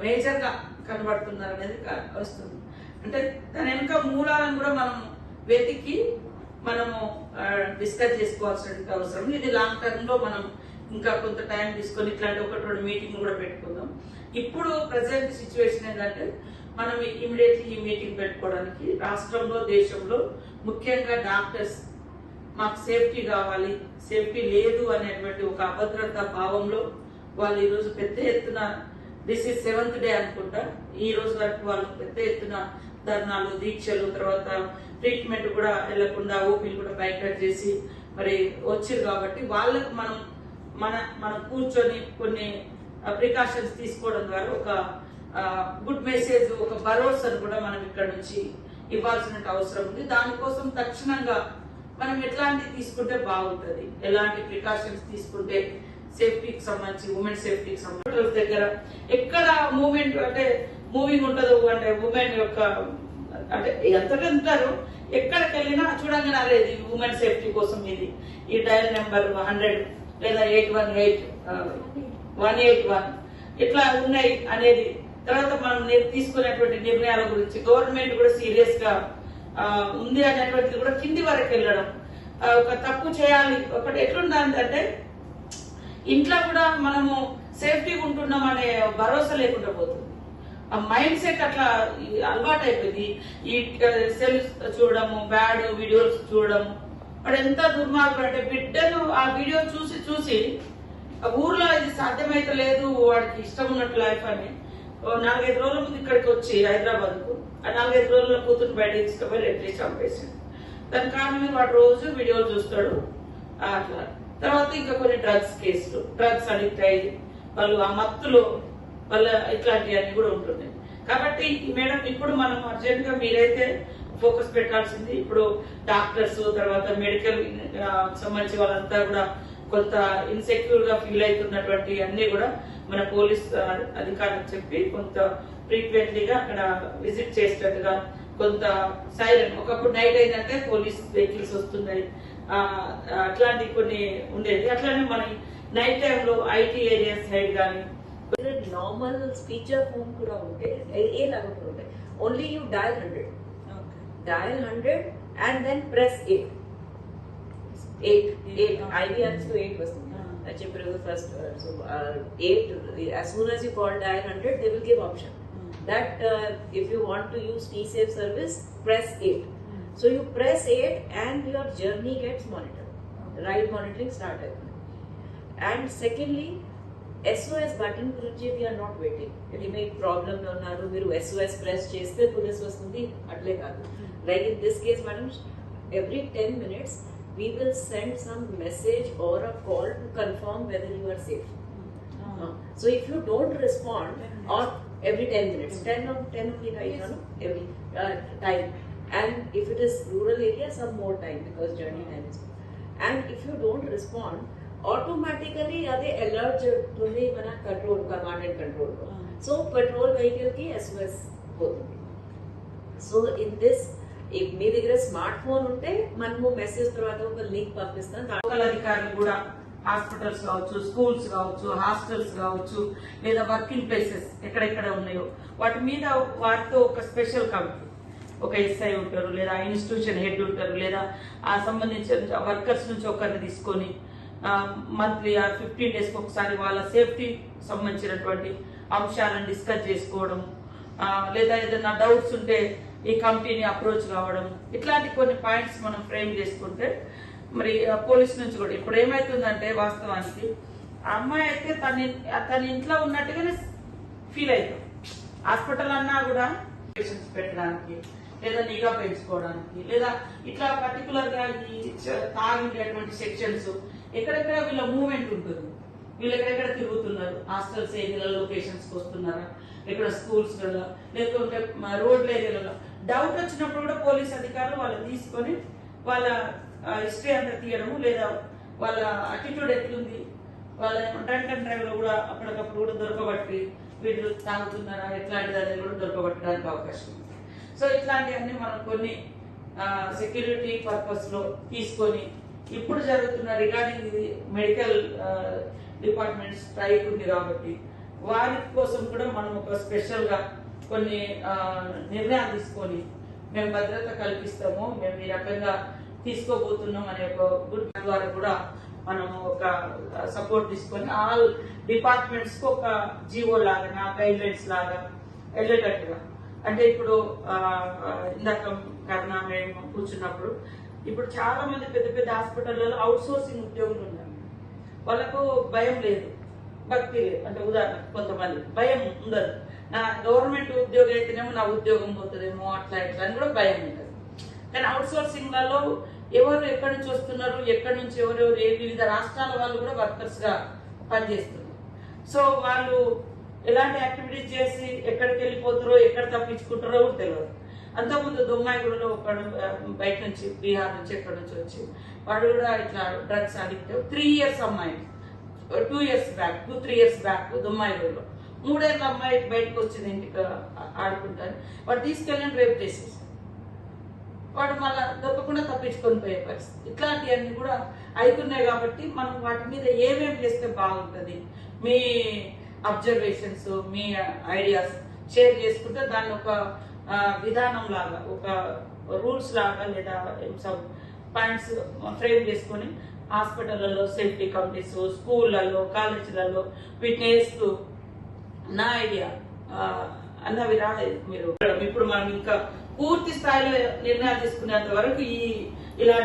Major గా కనబడుతున్నారు అనేది వస్తుంది. అంటే దాని వెనుక మూలాలను కూడా మనం వెతికి మనము డిస్కస్ చేసుకోవాల్సిన అవసరం. ఇది లాంగ్ టర్మ్ లో మనం ఇంకా కొంత టైం తీసుకొని ఇట్లాంటి ఒకటి రెండు మీటింగ్ కూడా పెట్టుకుందాం. ఇప్పుడు ప్రజెంట్ సిచ్యువేషన్ ఏంటంటే మనం ఇమీడియట్లీ ఈ మీటింగ్ పెట్టుకోవడానికి రాష్ట్రంలో దేశంలో ముఖ్యంగా డాక్టర్స్ మాకు సేఫ్టీ కావాలి, సేఫ్టీ లేదు అనేటువంటి ఒక అభద్రతా భావంలో వాళ్ళు ఈరోజు పెద్ద ఎత్తున దిస్ ఈజ్ 7th డే అనుకుంటా, ఈ రోజు వరకు వాళ్ళు పెద్ద ఎత్తున ధర్నాలు దీక్షలు తర్వాత ట్రీట్మెంట్ కూడా వెళ్లకుండా ఓపీలు కూడా బైకట్ చేసి మరి వచ్చారు. కాబట్టి వాళ్ళకు మనం కూర్చొని కొన్ని ప్రికాషన్స్ తీసుకోవడం ద్వారా ఒక గుడ్ మెసేజ్ ఒక భరోసాను కూడా మనం ఇక్కడ నుంచి ఇవ్వాల్సిన అవసరం ఉంది. దానికోసం తక్షణంగా మనం ఎట్లాంటి తీసుకుంటే బాగుంటది, ఎలాంటి ప్రికాషన్స్ తీసుకుంటే సేఫ్టీకి సంబంధించి ఉమెన్ సేఫ్టీకి సంబంధించి దగ్గర ఎక్కడ మూవ్మెంట్ అంటే మూవింగ్ ఉంటుందో అంటే ఉమెన్ యొక్క అంటే ఎంతగా ఉంటారు ఎక్కడికి వెళ్ళినా చూడంగానే అదే ఇది ఉమెన్ సేఫ్టీ కోసం ఇది ఈ డయల్ నెంబర్ 100 లేదా 818-181 ఇట్లా ఉన్నాయి అనేది. తర్వాత మనం తీసుకునేటువంటి నిర్ణయాల గురించి గవర్నమెంట్ కూడా సీరియస్ గా ఉంది అనేటువంటిది కూడా కింది వరకు వెళ్ళడం. ఒక తప్పు చేయాలి ఒకటి ఎట్లుందంటే ఇంట్లో కూడా మనము సేఫ్టీగా ఉంటున్నాం అనే భరోసా లేకుండా పోతుంది. ఆ మైండ్ సెట్ అట్లా అలవాటు అయిపోయింది. ఈ సెల్స్ చూడడము, బ్యాడ్ వీడియోస్ చూడడము. వాడు ఎంత దుర్మార్గుడు అంటే బిడ్డను ఆ వీడియో చూసి చూసి ఊర్లో ఇది సాధ్యమైతే లేదు వాడికి ఇష్టం ఉన్నట్టు లైఫ్ అని 4-5 రోజుల ముందు ఇక్కడికి వచ్చి హైదరాబాద్ కు ఆ 4-5 రోజుల కూతురు బయట తీసుకుపోయి రేపు చేసి చంపేసాడు. దాని కారణమే వాడు రోజు వీడియోలు చూస్తాడు. అట్లా తర్వాత ఇంకా కొన్ని డ్రగ్స్ కేసులు, డ్రగ్స్ అడిక్ట్ అయ్యి వాళ్ళు ఆ మత్తులో వాళ్ళ ఇట్లాంటివన్నీ కూడా ఉంటున్నాయి. కాబట్టి మేడం ఇప్పుడు మనం అర్జెంట్ గా మీరైతే ఫోకస్ పెట్టాల్సింది ఇప్పుడు డాక్టర్స్ తర్వాత మెడికల్ సంబంధించి వాళ్ళంతా కూడా కొంత ఇన్సెక్యూర్ గా ఫీల్ అవుతున్నటువంటి అన్ని కూడా మన పోలీస్ అధికారులకు చెప్పి కొంత ఫ్రీక్వెంట్లీగా అక్కడ విజిట్ చేసేటట్టుగా కొంత సైరన్ ఒకప్పుడు నైట్ అయిందంటే పోలీస్ వెహికల్స్ వస్తున్నాయి అట్లాంటి కొన్ని ఉండేది. అట్లానే మన నైట్ టైంలో ఐటీ ఏరియా సైడ్ కానీ నార్మల్ స్పీచర్ ఫోన్ కూడా ఉంటే ఏ లాగా ఉంటాయి. Only you dial 100 and then press 8 IVR to 8 వస్తుంది చెప్పారు first. So 8 as soon as you call dial 100 they will give option that if you want to use T-Safe service press 8. So you press 8 and your journey gets monitored. Ride monitoring start అవుతుంది. And secondly SOS button గురించి we are not waiting. ఇది మీకు problem లో ఉన్నారు మీరు SOS press చేస్తే police వస్తుంది అట్లే కాదు. Like in this case madam, every 10 minutes we will send some message or a call to confirm whether you are safe. So if you don't respond or every 10 minutes 10 only right now every time, and if it is rural area some more time because journey time is, and if you don't respond automatically ade alert చేస్తుంది మన control command and control లో. So petrol vehicle కి SOS పోతుంది. So in this మీ దగ్గర smart phone ఉంటే మనము message తర్వాత ఒక లింక్ పంపిస్తాం. లోకల్ అధికారులు కూడా హాస్పిటల్స్ కావచ్చు, స్కూల్స్ కావచ్చు, హాస్టల్స్ కావచ్చు, లేదా వర్కింగ్ ప్లేసెస్ ఎక్కడెక్కడ ఉన్నాయో వాటి మీద వాటితో ఒక స్పెషల్ కమిటీ ఒక SI ఉంటారు, లేదా ఇన్స్టిట్యూషన్ హెడ్ ఉంటారు, లేదా ఆ సంబంధించిన వర్కర్స్ నుంచి ఒకరిని తీసుకొని మంత్లీ 15 days ఒకసారి వాళ్ళ సేఫ్టీ సంబంధించినటువంటి అంశాలను డిస్కస్ చేసుకోవడం, లేదా ఏదైనా డౌట్స్ ఉంటే ఈ కమిటీని అప్రోచ్ కావడం, ఇట్లాంటి కొన్ని పాయింట్స్ మనం ఫ్రేమ్ చేసుకుంటే మరి పోలీస్ నుంచి కూడా ఇప్పుడు ఏమైతుందంటే వాస్తవానికి ఆ అమ్మాయి అయితే తన ఇంట్లో ఉన్నట్టుగానే ఫీల్ అవుతాం. హాస్పిటల్ అన్నా కూడా పేషెంట్స్ పెట్టడానికి లేదా నిఘా పెంచుకోవడానికి లేదా ఇట్లా పర్టికులర్ గా ఈ తాగిండేటువంటి సెక్షన్స్ ఎక్కడెక్కడ వీళ్ళ మూవ్మెంట్ ఉంటుంది, వీళ్ళు ఎక్కడెక్కడ తిరుగుతున్నారు, హాస్టల్స్ ఏరియాల లొకేషన్స్ కి వస్తున్నారా, ఇక్కడ స్కూల్స్ కదా లేకుంటే రోడ్ల ఏరియాలలో డౌట్ వచ్చినప్పుడు కూడా పోలీస్ అధికారులు వాళ్ళని తీసుకొని వాళ్ళ హిస్టరీ అంతా తీయడము, లేదా వాళ్ళ అటిట్యూడ్ ఎట్లుంది, వాళ్ళ డ్రంక్ అండ్ డ్రైవ్ లో కూడా అప్పటికప్పుడు కూడా దొరకబట్టి వీళ్ళు తాగుతున్నారా ఎట్లాంటిది అనేది కూడా దొరకబట్టడానికి అవకాశం ఉంది. సో ఇట్లాంటివన్నీ మనం కొన్ని సెక్యూరిటీ పర్పస్ లో తీసుకొని ఇప్పుడు జరుగుతున్న రిగార్డింగ్ ఇది మెడికల్ డిపార్ట్మెంట్ స్ట్రైక్ ఉంది కాబట్టి వారి కోసం కూడా మనం ఒక స్పెషల్ గా కొన్ని నిర్ణయాలు తీసుకొని మేము భద్రత కల్పిస్తాము, మేము ఈ రకంగా తీసుకోబోతున్నాం అనే ఒక గుడ్ ద్వారా కూడా మనం ఒక సపోర్ట్ తీసుకొని ఆల్ డిపార్ట్మెంట్స్ కు ఒక జీవో లాగా గైడ్ లైన్స్ లాగా వెళ్ళేటట్టుగా. అంటే ఇప్పుడు ఇందాక కరుణ మేము కూర్చున్నప్పుడు ఇప్పుడు చాలా మంది పెద్ద పెద్ద హాస్పిటల్లో అవుట్ సోర్సింగ్ ఉద్యోగులు ఉన్నారు. వాళ్ళకు భయం లేదు, భక్తి లేదు. అంటే ఉదాహరణ కొంతమంది భయం ఉండదు, నా గవర్నమెంట్ ఉద్యోగం అయితేనేమో నా ఉద్యోగం పోతుందేమో అట్లా ఇట్లా అని కూడా భయం ఉంటుంది. కానీ అవుట్ సోర్సింగ్ లలో ఎవరు ఎక్కడి నుంచి వస్తున్నారు, ఎక్కడి నుంచి ఎవరెవరు వివిధ రాష్ట్రాల వాళ్ళు కూడా వర్కర్స్ గా పనిచేస్తున్నారు. సో వాళ్ళు ఎలాంటి యాక్టివిటీస్ చేసి ఎక్కడికి వెళ్ళిపోతారో ఎక్కడ తప్పించుకుంటారో కూడా తెలియదు. అంతకుముందు దొమ్మాయిగూడలో ఒకడు బయట నుంచి బీహార్ నుంచి ఎక్కడి నుంచి వచ్చి వాడు కూడా ఇట్లా డ్రగ్స్ అడిక్ట్ 3 years అమ్మాయి 2 years బ్యాక్ 2-3 years బ్యాక్ దొమ్మాయిగూడలో 3 ఏళ్ళ అమ్మాయి బయటకు వచ్చింది ఇంటికి ఆడుకుంటాను. వాడు తీసుకెళ్ళి రేపు చేసేసి వాడు మళ్ళా దొక్కకుండా తప్పించుకొని పోయే పరిస్థితి. ఇట్లాంటివన్నీ కూడా అవుతున్నాయి. కాబట్టి మనం వాటి మీద ఏమేమి చేస్తే బాగుంటుంది, మీ అబ్జర్వేషన్స్ మీ ఐడియాస్ షేర్ చేసుకుంటే దాన్ని ఒక విధానం లాగా ఒక రూల్స్ లాగా లేదా సబ్ పాయింట్స్ ఫ్రేమ్ చేసుకొని హాస్పిటల్లో సేఫ్టీ కమిటీస్ స్కూళ్ళలో కాలేజీలలో వీటిని వేస్తూ నా ఐడియా అన్నవి రాలేదు. మీరు ఇప్పుడు మనం ఇంకా పూర్తి స్థాయిలో నిర్ణయాలు తీసుకునేంత వరకు ఇలా